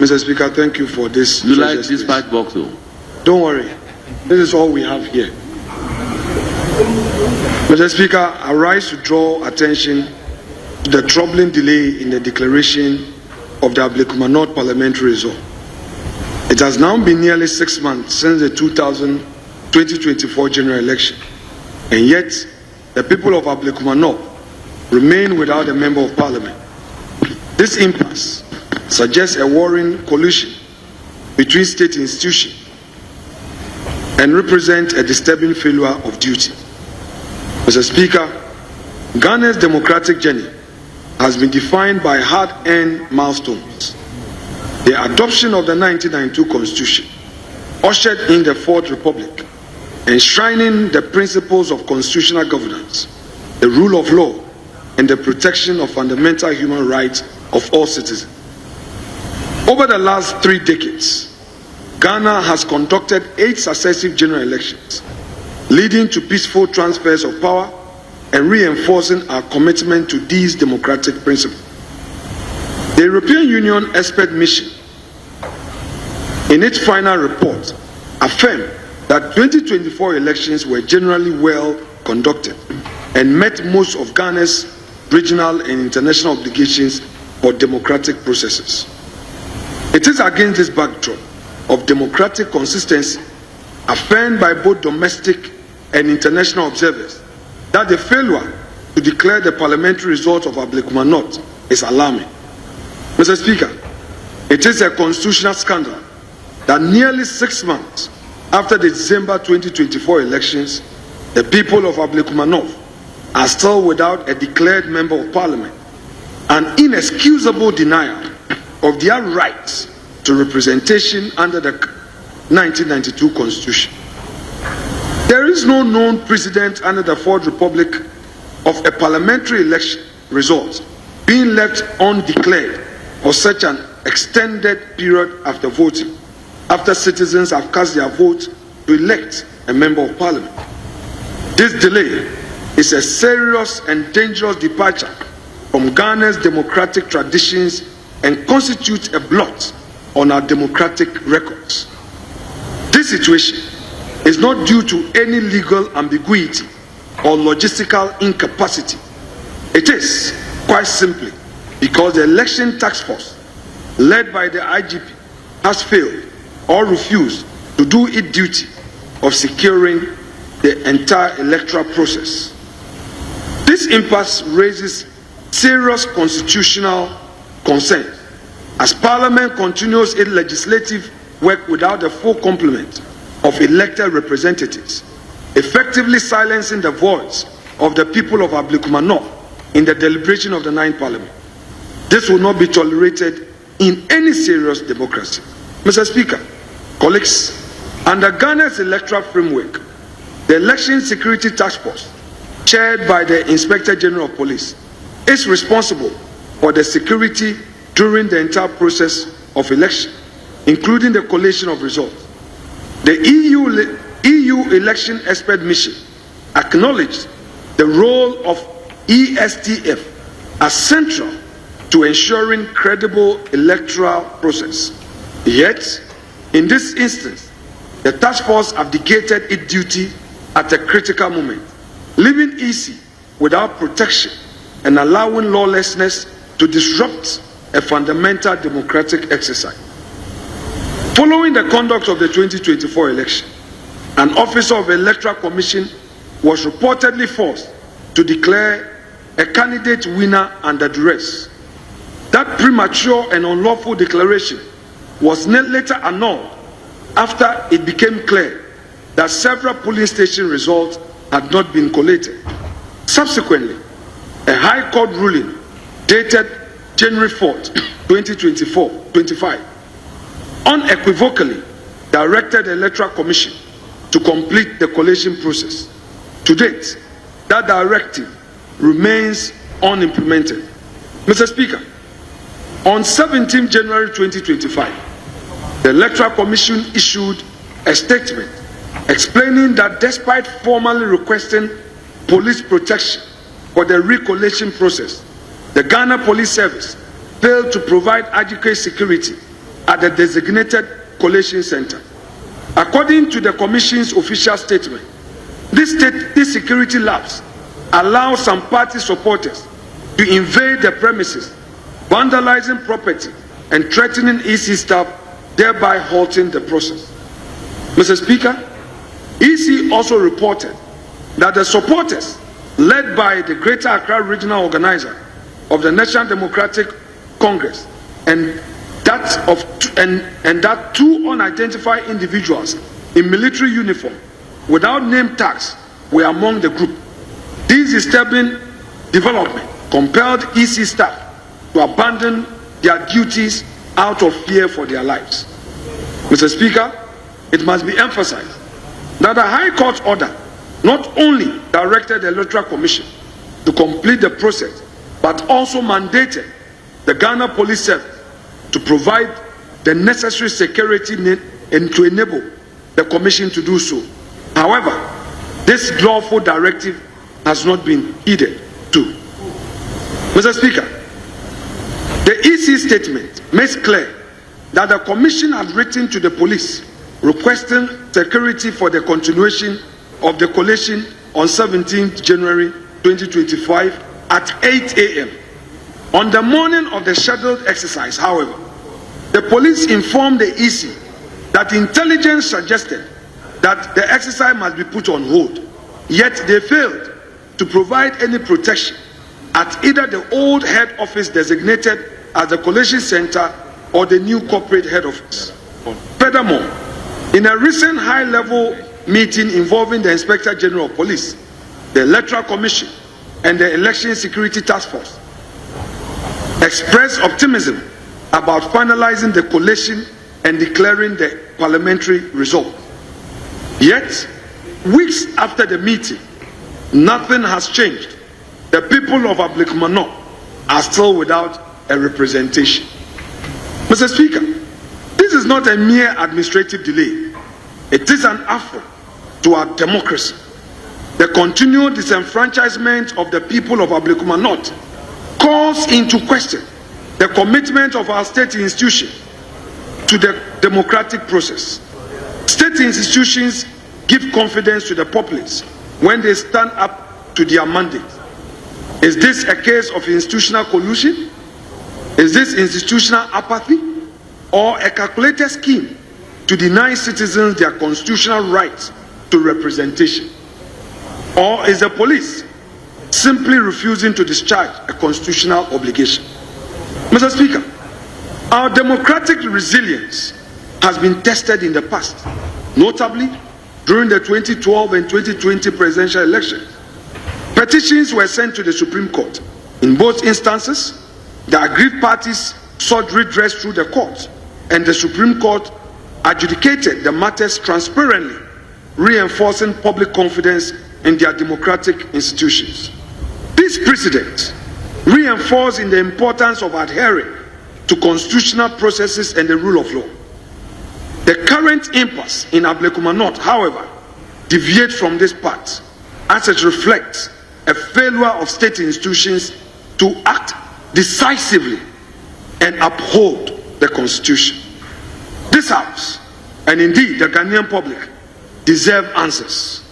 Mr. Speaker, thank you for this. You like this fight box, though? Don't worry. This is all we have here. Mr. Speaker, I rise to draw attention to the troubling delay in the declaration of the Ablekuma North parliamentary result. It has now been nearly 6 months since the 2024 general election, and yet the people of Ablekuma North remain without a member of parliament. This impasse suggests a worrying collusion between state institutions and represents a disturbing failure of duty. Mr. Speaker, Ghana's democratic journey has been defined by hard-earned milestones. The adoption of the 1992 Constitution ushered in the Fourth Republic, enshrining the principles of constitutional governance, the rule of law, and the protection of fundamental human rights of all citizens. Over the last 3 decades, Ghana has conducted 8 successive general elections, leading to peaceful transfers of power and reinforcing our commitment to these democratic principles. The European Union Expert Mission, in its final report, affirmed that 2024 elections were generally well conducted and met most of Ghana's regional and international obligations for democratic processes. It is against this backdrop of democratic consistency, affirmed by both domestic and international observers, that the failure to declare the parliamentary results of Ablekuma North is alarming. Mr. Speaker, it is a constitutional scandal that nearly 6 months after the December 2024 elections, the people of Ablekuma North are still without a declared member of parliament, an inexcusable denial of their rights to representation under the 1992 Constitution. There is no known precedent under the Fourth Republic of a parliamentary election result being left undeclared for such an extended period after voting, after citizens have cast their vote to elect a member of parliament. This delay is a serious and dangerous departure from Ghana's democratic traditions and constitutes a blot on our democratic records. This situation is not due to any legal ambiguity or logistical incapacity. It is quite simply because the election task force led by the IGP has failed or refused to do its duty of securing the entire electoral process. This impasse raises serious constitutional concerns as Parliament continues its legislative work without the full complement of elected representatives, effectively silencing the voice of the people of Ablekuma North in the deliberation of the 9th Parliament. This will not be tolerated in any serious democracy. Mr. Speaker, colleagues, under Ghana's electoral framework, the Election Security Task Force, chaired by the Inspector General of Police, is responsible for the security during the entire process of election, including the collation of results. The EU Election Expert Mission acknowledged the role of ESTF as central to ensuring credible electoral process. Yet, in this instance, the task force abdicated its duty at a critical moment, leaving EC without protection and allowing lawlessness to disrupt a fundamental democratic exercise. Following the conduct of the 2024 election, an officer of the Electoral Commission was reportedly forced to declare a candidate winner under duress. That premature and unlawful declaration was later annulled after it became clear that several polling station results had not been collated. Subsequently, a High Court ruling dated January 4th, 2025, unequivocally directed the Electoral Commission to complete the collation process. To date, that directive remains unimplemented. Mr. Speaker, on 17 January 2025, the Electoral Commission issued a statement explaining that despite formally requesting police protection for the recollation process, the Ghana Police Service failed to provide adequate security at the designated collation center. According to the Commission's official statement, this security lapse allows some party supporters to invade the premises, vandalizing property and threatening EC staff, thereby halting the process. Mr. Speaker, EC also reported that the supporters, led by the Greater Accra Regional Organizer of the National Democratic Congress, and that two unidentified individuals in military uniform without name tags were among the group. This disturbing development compelled EC staff to abandon their duties out of fear for their lives. Mr. Speaker, it must be emphasized that the High Court order not only directed the Electoral Commission to complete the process, but also mandated the Ghana Police Service to provide the necessary security and to enable the Commission to do so. However, this lawful directive has not been heeded too. Mr. Speaker, the EC statement makes clear that the Commission had written to the police requesting security for the continuation of the collation on 17th January 2025 at 8 a.m. On the morning of the scheduled exercise, however, the police informed the EC that intelligence suggested that the exercise must be put on hold, yet they failed to provide any protection at either the old head office designated as the collation center or the new corporate head office. Furthermore, in a recent high-level meeting involving the Inspector General of Police, the Electoral Commission, and the Election Security Task Force expressed optimism about finalizing the collation and declaring the parliamentary result. Yet, weeks after the meeting, nothing has changed. The people of Ablekuma are still without a representation. Mr. Speaker, this is not a mere administrative delay. It is an affront to our democracy. The continued disenfranchisement of the people of Ablekuma North calls into question the commitment of our state institutions to the democratic process. State institutions give confidence to the populace when they stand up to their mandate. Is this a case of institutional collusion? Is this institutional apathy or a calculated scheme to deny citizens their constitutional rights to representation? Or is the police simply refusing to discharge a constitutional obligation? Mr. Speaker, our democratic resilience has been tested in the past, notably during the 2012 and 2020 presidential elections. Petitions were sent to the Supreme Court. In both instances, the aggrieved parties sought redress through the courts, and the Supreme Court adjudicated the matters transparently, reinforcing public confidence in their democratic institutions. This precedent reinforcing the importance of adhering to constitutional processes and the rule of law. The current impasse in Ablekuma North, however, deviates from this path, as it reflects a failure of state institutions to act decisively and uphold the Constitution. This House, and indeed the Ghanaian public, deserve answers.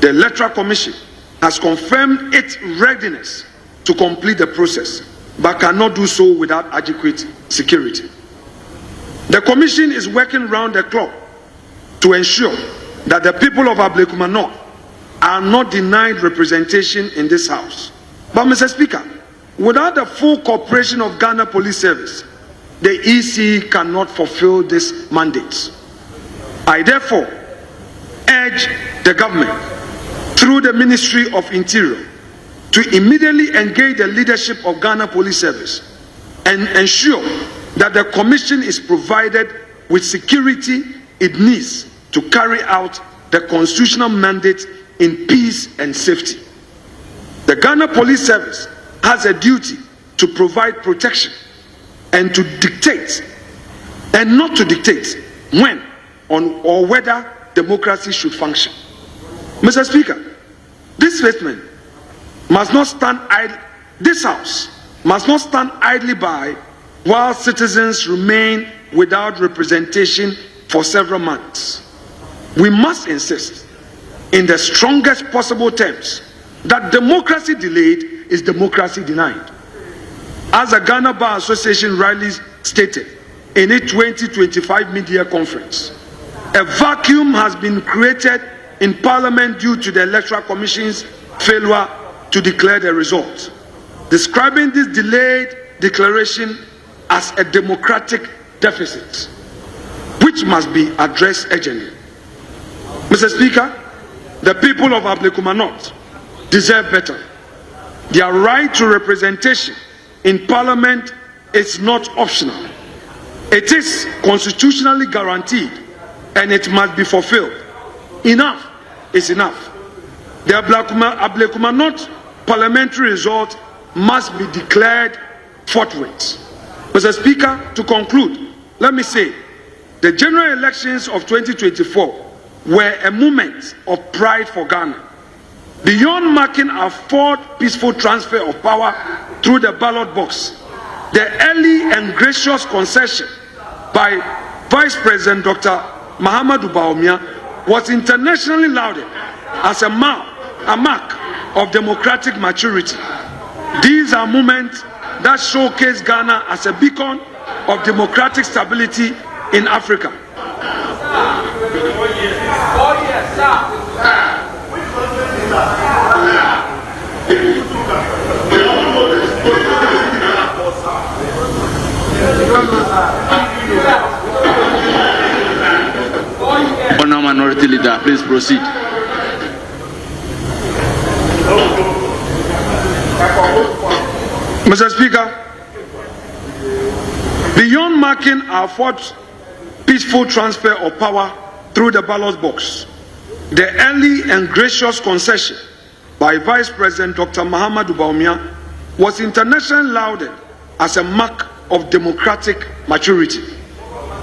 The Electoral Commission has confirmed its readiness to complete the process, but cannot do so without adequate security. The Commission is working round the clock to ensure that the people of Ablekuma North are not denied representation in this House. But Mr. Speaker, without the full cooperation of Ghana Police Service, the EC cannot fulfill this mandate. I therefore urge the government, through the Ministry of Interior, to immediately engage the leadership of Ghana Police Service and ensure that the Commission is provided with security it needs to carry out the constitutional mandate in peace and safety. The Ghana Police Service has a duty to provide protection and to dictate, and not to dictate when or whether democracy should function. Mr. Speaker, this statement must not stand idle. This House must not stand idly by while citizens remain without representation for several months. We must insist in the strongest possible terms that democracy delayed is democracy denied. As the Ghana Bar Association rightly stated in its 2025 media conference, a vacuum has been created in Parliament due to the Electoral Commission's failure to declare the result, describing this delayed declaration as a democratic deficit, which must be addressed urgently. Mr. Speaker, the people of Ablekuma North deserve better. Their right to representation in Parliament is not optional. It is constitutionally guaranteed and it must be fulfilled. Enough is enough. The Ablekuma North parliamentary result must be declared forthwith. Mr. Speaker, to conclude, let me say, the general elections of 2024 were a moment of pride for Ghana. Beyond marking our fourth peaceful transfer of power through the ballot box, the early and gracious concession by Vice President Dr. Mahamudu Bawumia was internationally lauded as a mark of democratic maturity. These are moments that showcase Ghana as a beacon of democratic stability in Africa. Honourable Minority Leader, please proceed. Mr. Speaker, beyond marking our fourth peaceful transfer of power through the ballot box, the early and gracious concession by Vice President Dr. Mahamudu Bawumia was internationally lauded as a mark of democratic maturity.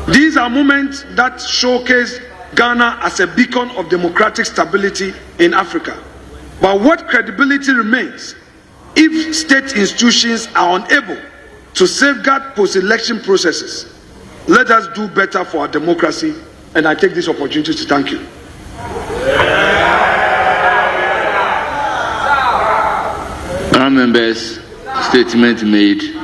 These are moments that showcase Ghana as a beacon of democratic stability in Africa. But what credibility remains if state institutions are unable to safeguard post-election processes? Let us do better for our democracy, and I take this opportunity to thank you. Honourable members, statement made.